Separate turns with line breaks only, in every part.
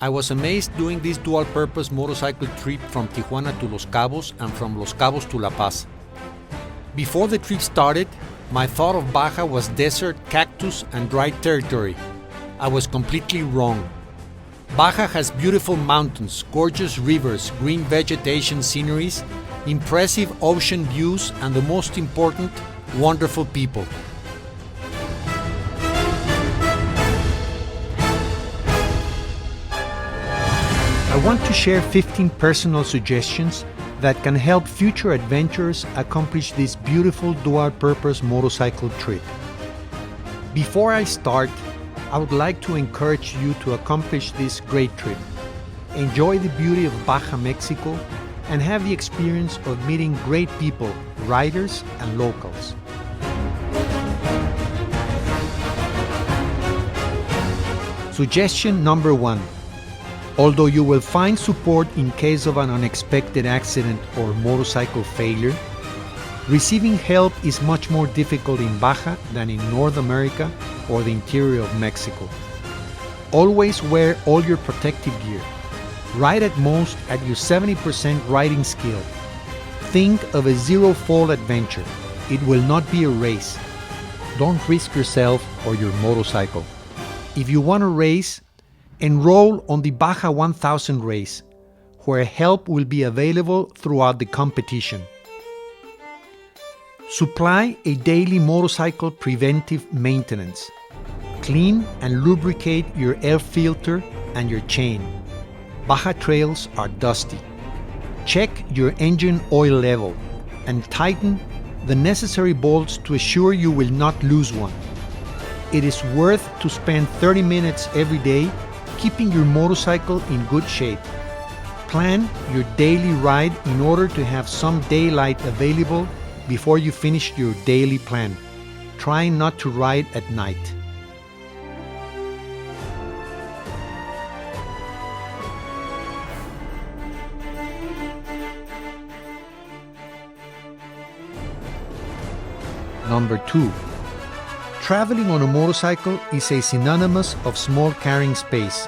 I was amazed doing this dual-purpose motorcycle trip from Tijuana to Los Cabos and from Los Cabos to La Paz. Before the trip started, my thought of Baja was desert, cactus, and dry territory. I was completely wrong. Baja has beautiful mountains, gorgeous rivers, green vegetation sceneries, impressive ocean views, and the most important, wonderful people. I want to share 15 personal suggestions that can help future adventurers accomplish this beautiful dual-purpose motorcycle trip. Before I start, I would like to encourage you to accomplish this great trip. Enjoy the beauty of Baja Mexico and have the experience of meeting great people, riders and locals. Suggestion number 1. Although you will find support in case of an unexpected accident or motorcycle failure, receiving help is much more difficult in Baja than in North America or the interior of Mexico. Always wear all your protective gear. Ride at most at your 70% riding skill. Think of a zero-fall adventure. It will not be a race. Don't risk yourself or your motorcycle. If you want to race, enroll on the Baja 1000 race, where help will be available throughout the competition. Supply a daily motorcycle preventive maintenance. Clean and lubricate your air filter and your chain. Baja trails are dusty. Check your engine oil level and tighten the necessary bolts to assure you will not lose one. It is worth to spend 30 minutes every day keeping your motorcycle in good shape. Plan your daily ride in order to have some daylight available before you finish your daily plan. Try not to ride at night. Number 2. Traveling on a motorcycle is a synonymous of small carrying space.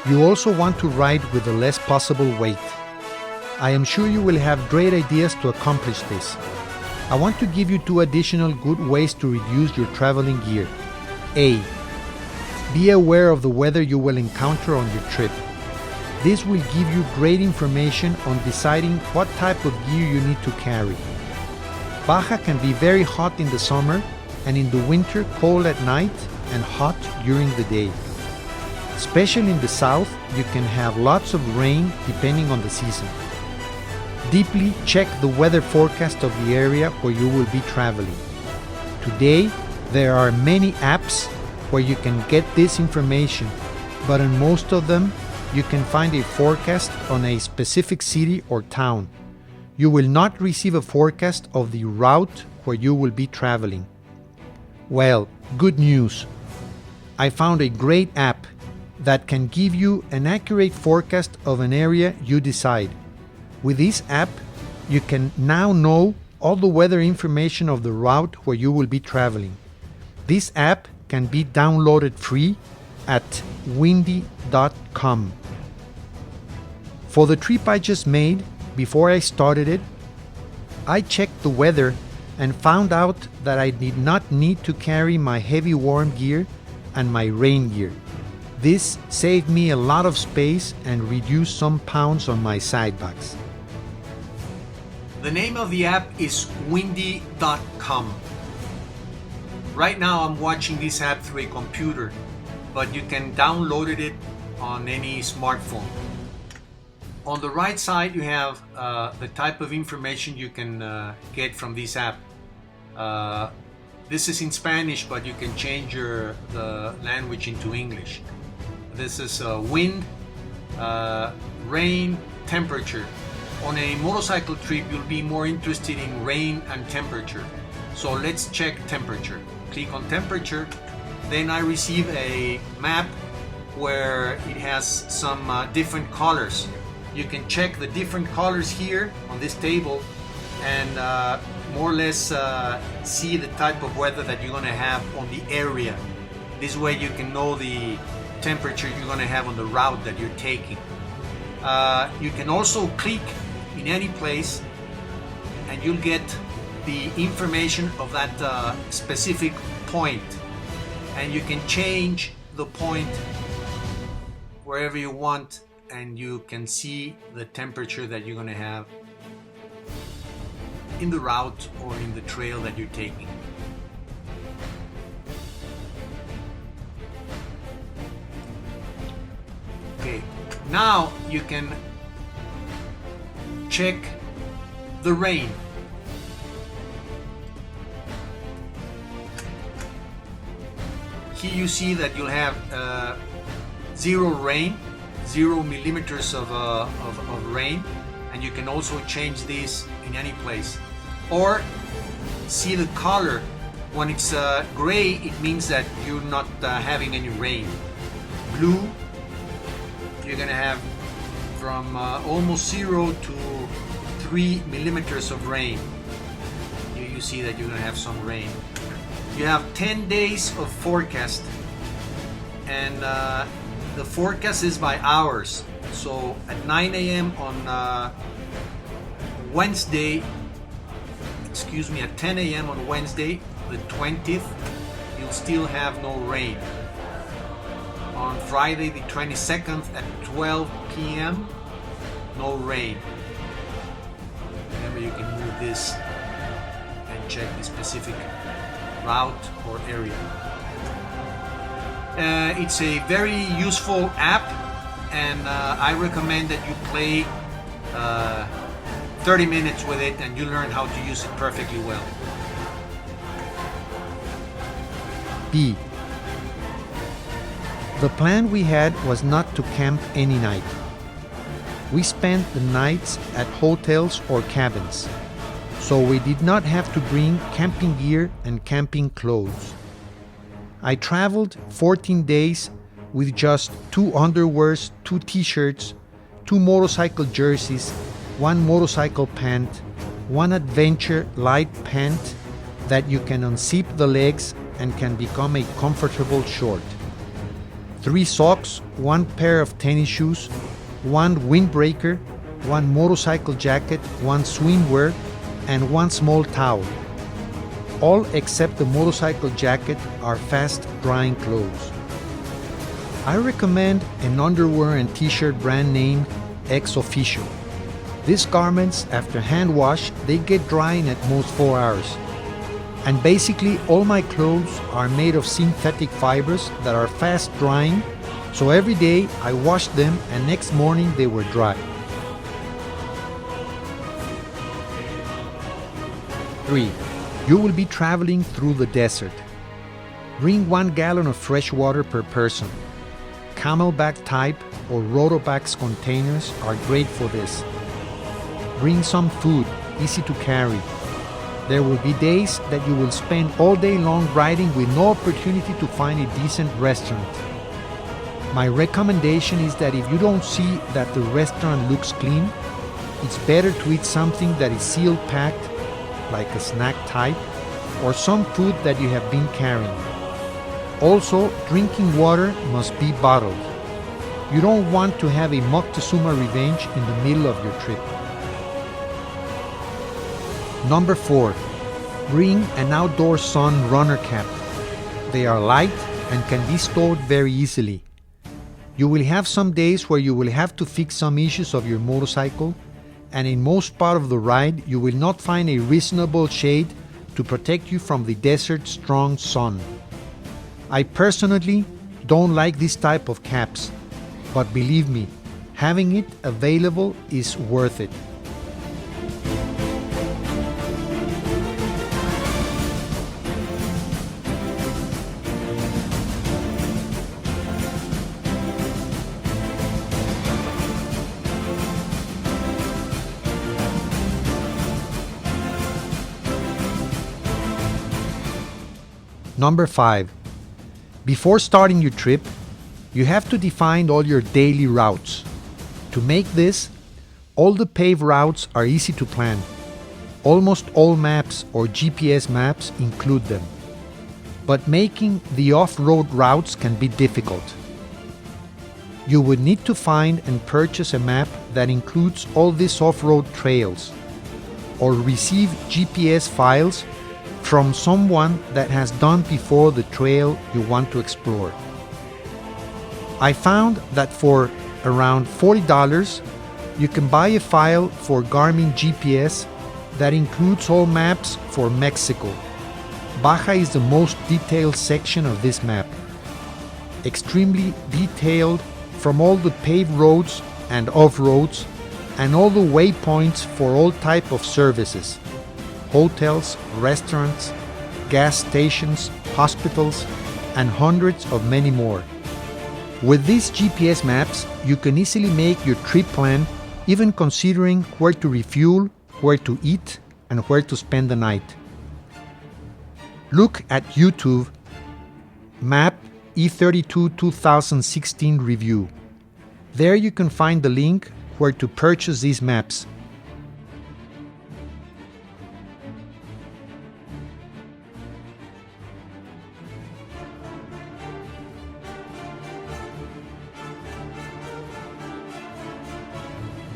You also want to ride with the less possible weight. I am sure you will have great ideas to accomplish this. I want to give you 2 additional good ways to reduce your traveling gear. A. Be aware of the weather you will encounter on your trip. This will give you great information on deciding what type of gear you need to carry. Baja can be very hot in the summer and in the winter cold at night and hot during the day. Especially in the south, you can have lots of rain depending on the season. Deeply check the weather forecast of the area where you will be traveling. Today, there are many apps where you can get this information, but in most of them, you can find a forecast on a specific city or town. You will not receive a forecast of the route where you will be traveling. Well, good news. I found a great app that can give you an accurate forecast of an area you decide. With this app, you can now know all the weather information of the route where you will be traveling. This app can be downloaded free at windy.com. For the trip I just made, before I started it, I checked the weather and found out that I did not need to carry my heavy warm gear and my rain gear. This saved me a lot of space and reduced some pounds on my side bags. The name of the app is windy.com. Right now I'm watching this app through a computer, but you can download it on any smartphone. On the right side you have the type of information you can get from this app. This is in Spanish, but you can change the language into English. This is wind, rain, temperature. On a motorcycle trip, you'll be more interested in rain and temperature. So let's check temperature. Click on temperature. Then I receive a map where it has some different colors. You can check the different colors here on this table and more or less see the type of weather that you're going to have on the area. This way you can know the temperature you're going to have on the route that you're taking. You can also click in any place and you'll get the information of that specific point, and you can change the point wherever you want, and you can see the temperature that you're going to have in the route or in the trail that you're taking. Okay, now you can check the rain. Here you see that you'll have zero rain, 0 millimeters of rain, and you can also change this in any place. Or see the color. When it's gray, it means that you're not having any rain. Blue, you're gonna have from almost 0 to 3 millimeters of rain. You see that you're gonna have some rain. You have 10 days of forecast, and the forecast is by hours. So at 9 a.m. on Wednesday, at 10 a.m. on Wednesday, the 20th, you'll still have no rain. On Friday, the 22nd at 12 p.m., no rain. Remember, you can move this and check the specific route or area. It's a very useful app, and I recommend that you play 30 minutes with it and you learn how to use it perfectly well.
B. The plan we had was not to camp any night. We spent the nights at hotels or cabins, so we did not have to bring camping gear and camping clothes. I traveled 14 days with just 2 underwears, 2 t-shirts, 2 motorcycle jerseys, 1 motorcycle pant, 1 adventure light pant that you can unzip the legs and can become a comfortable short, 3 socks, 1 pair of tennis shoes, 1 windbreaker, 1 motorcycle jacket, 1 swimwear, and 1 small towel. All except the motorcycle jacket are fast drying clothes. I recommend an underwear and t-shirt brand name Ex Officio. These garments, after hand wash, they get dry in at most 4 hours. And basically all my clothes are made of synthetic fibers that are fast drying, so every day I wash them and next morning they were dry. 3. You will be traveling through the desert. Bring 1 gallon of fresh water per person. Camelback type or Rotobax containers are great for this. Bring some food, easy to carry. There will be days that you will spend all day long riding with no opportunity to find a decent restaurant. My recommendation is that if you don't see that the restaurant looks clean, it's better to eat something that is sealed packed, like a snack type, or some food that you have been carrying. Also, drinking water must be bottled. You don't want to have a Moctezuma revenge in the middle of your trip. Number 4. Bring an outdoor sun runner cap. They are light and can be stored very easily. You will have some days where you will have to fix some issues of your motorcycle, and in most part of the ride you will not find a reasonable shade to protect you from the desert's strong sun. I personally don't like this type of caps, but believe me, having it available is worth it. Number 5. Before starting your trip, you have to define all your daily routes. To make this, all the paved routes are easy to plan. Almost all maps or GPS maps include them. But making the off-road routes can be difficult. You would need to find and purchase a map that includes all these off-road trails, or receive GPS files from someone that has done before the trail you want to explore. I found that for around $40, you can buy a file for Garmin GPS that includes all maps for Mexico. Baja is the most detailed section of this map. Extremely detailed from all the paved roads and off-roads and all the waypoints for all type of services: hotels, restaurants, gas stations, hospitals, and hundreds of many more. With these GPS maps, you can easily make your trip plan, even considering where to refuel, where to eat, and where to spend the night. Look at YouTube Map E32 2016 Review. There you can find the link where to purchase these maps.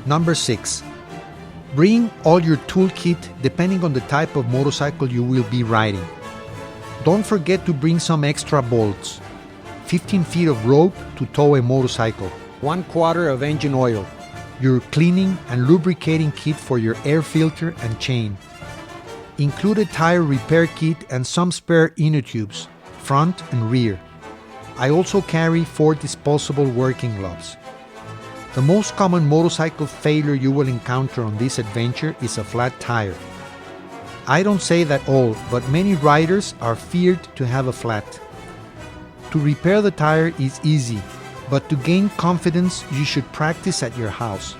Number 6. Bring all your toolkit depending on the type of motorcycle you will be riding. Don't forget to bring some extra bolts, 15 feet of rope to tow a motorcycle, 1/4 of engine oil, your cleaning and lubricating kit for your air filter and chain. Include a tire repair kit and some spare inner tubes, front and rear. I also carry 4 disposable working gloves. The most common motorcycle failure you will encounter on this adventure is a flat tire. I don't say that all, but many riders are feared to have a flat. To repair the tire is easy, but to gain confidence you should practice at your house.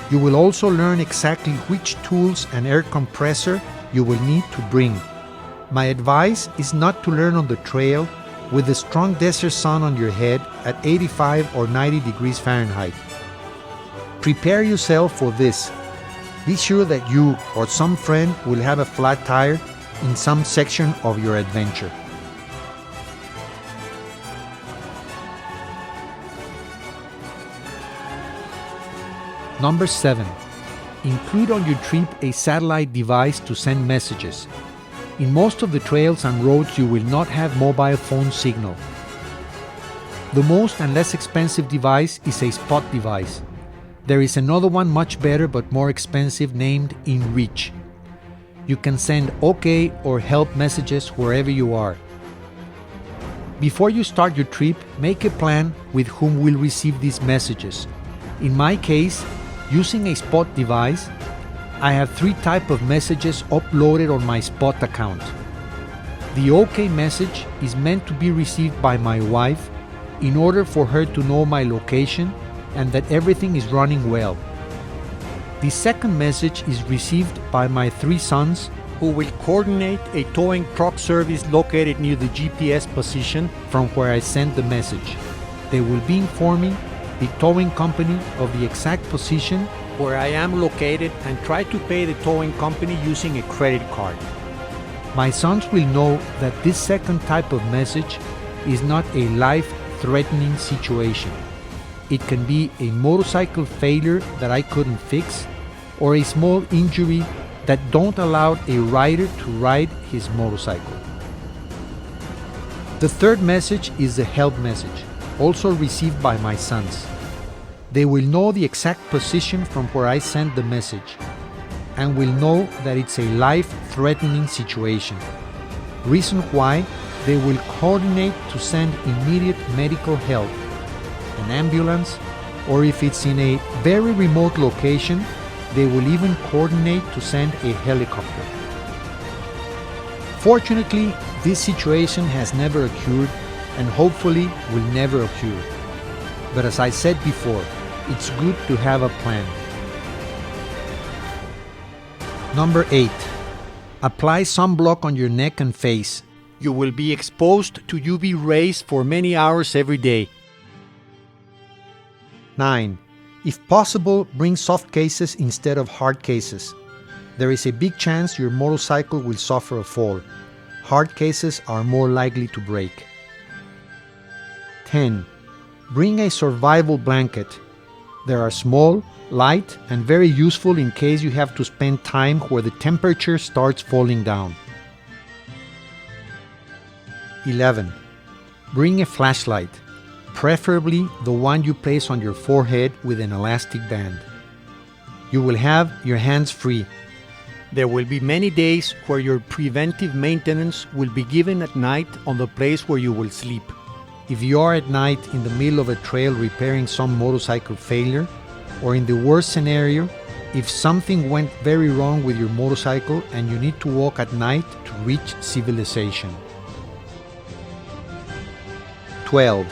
You will also learn exactly which tools and air compressor you will need to bring. My advice is not to learn on the trail with the strong desert sun on your head at 85 or 90 degrees Fahrenheit. Prepare yourself for this. Be sure that you or some friend will have a flat tire in some section of your adventure. Number 7. Include on your trip a satellite device to send messages. In most of the trails and roads you will not have mobile phone signal. The most and less expensive device is a spot device. There is another one much better but more expensive named InReach. You can send OK or help messages wherever you are. Before you start your trip, make a plan with whom will receive these messages. In my case, using a spot device, I have 3 types of messages uploaded on my Spot account. The OK message is meant to be received by my wife in order for her to know my location and that everything is running well. The second message is received by my 3 sons, who will coordinate a towing truck service located near the GPS position from where I sent the message. They will be informing the towing company of the exact position where I am located and try to pay the towing company using a credit card. My sons will know that this second type of message is not a life-threatening situation. It can be a motorcycle failure that I couldn't fix, or a small injury that don't allow a rider to ride his motorcycle. The third message is the help message, also received by my sons. They will know the exact position from where I sent the message and will know that it's a life-threatening situation. Reason why they will coordinate to send immediate medical help, an ambulance, or if it's in a very remote location, they will even coordinate to send a helicopter. Fortunately, this situation has never occurred and hopefully will never occur. But as I said before, it's good to have a plan. Number 8. Apply sunblock on your neck and face. You will be exposed to UV rays for many hours every day. 9. If possible, bring soft cases instead of hard cases. There is a big chance your motorcycle will suffer a fall. Hard cases are more likely to break. 10.
Bring a survival blanket. They are small, light, and very useful in case you have to spend time where the temperature starts falling down. 11. Bring a flashlight, preferably the one you place on your forehead with an elastic band. You will have your hands free. There will be many days where your preventive maintenance will be given at night on the place where you will sleep. If you are at night in the middle of a trail repairing some motorcycle failure, or in the worst scenario, if something went very wrong with your motorcycle and you need to walk at night to reach civilization. 12.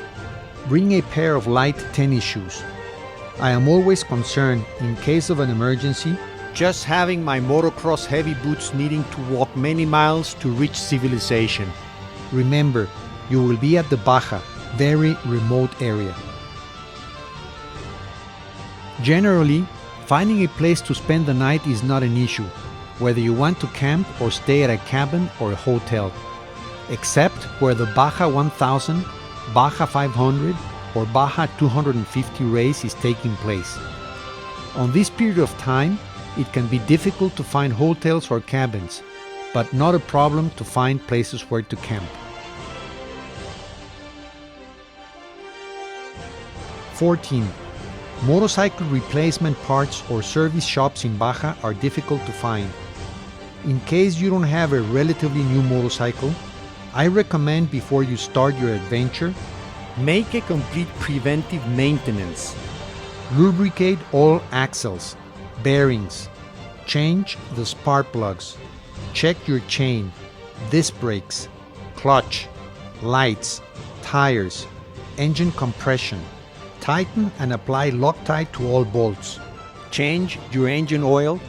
Bring a pair of light tennis shoes. I am always concerned, in case of an emergency, just having my motocross heavy boots needing to walk many miles to reach civilization. Remember, you will be at the Baja, very remote area. Generally, finding a place to spend the night is not an issue, whether you want to camp or stay at a cabin or a hotel, except where the Baja 1000, Baja 500, or Baja 250 race is taking place. On this period of time, it can be difficult to find hotels or cabins, but not a problem to find places where to camp. 14. Motorcycle replacement parts or service shops in Baja are difficult to find. In case you don't have a relatively new motorcycle, I recommend before you start your adventure, make a complete preventive maintenance. Lubricate all axles, bearings, change the spark plugs, check your chain, disc brakes, clutch, lights, tires, engine compression, tighten and apply Loctite to all bolts, change your engine oil,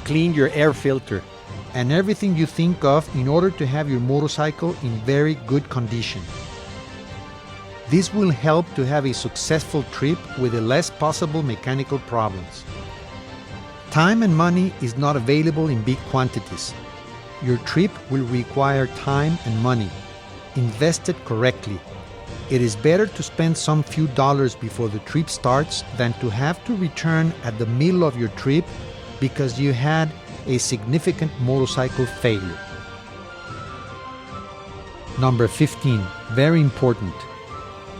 clean your air filter, and everything you think of in order to have your motorcycle in very good condition. This will help to have a successful trip with the less possible mechanical problems. Time and money is not available in big quantities. Your trip will require time and money. Invest it correctly. It is better to spend some few dollars before the trip starts than to have to return at the middle of your trip because you had a significant motorcycle failure. Number 15, very important.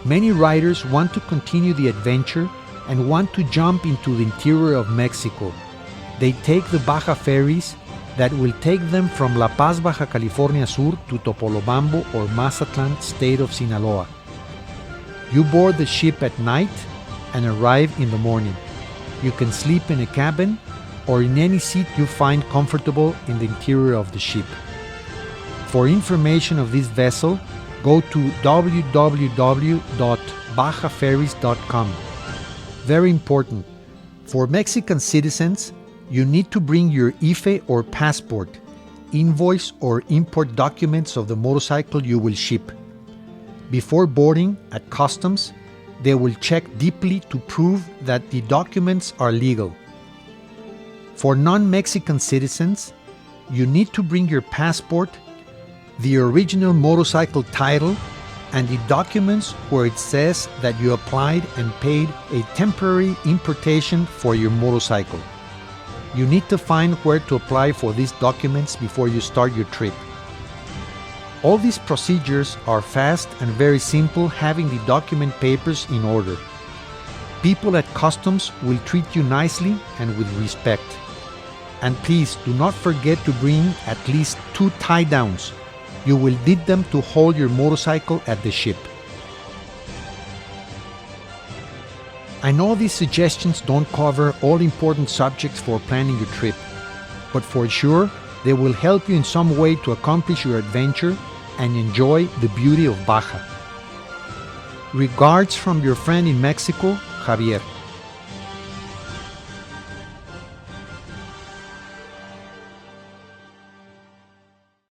Many riders want to continue the adventure and want to jump into the interior of Mexico. They take the Baja ferries that will take them from La Paz, Baja California Sur to Topolobampo or Mazatlan, state of Sinaloa. You board the ship at night and arrive in the morning. You can sleep in a cabin or in any seat you find comfortable in the interior of the ship. For information of this vessel, go to www.bajaferries.com. Very important, for Mexican citizens, you need to bring your IFE or passport, invoice or import documents of the motorcycle you will ship. Before boarding at customs, they will check deeply to prove that the documents are legal. For non-Mexican citizens, you need to bring your passport, the original motorcycle title, and the documents where it says that you applied and paid a temporary importation for your motorcycle. You need to find where to apply for these documents before you start your trip. All these procedures are fast and very simple, having the document papers in order. People at customs will treat you nicely and with respect. And please do not forget to bring at least 2 tie-downs. You will need them to hold your motorcycle at the ship. I know these suggestions don't cover all important subjects for planning your trip, but for sure, they will help you in some way to accomplish your adventure and enjoy the beauty of Baja. Regards from your friend in Mexico, Javier.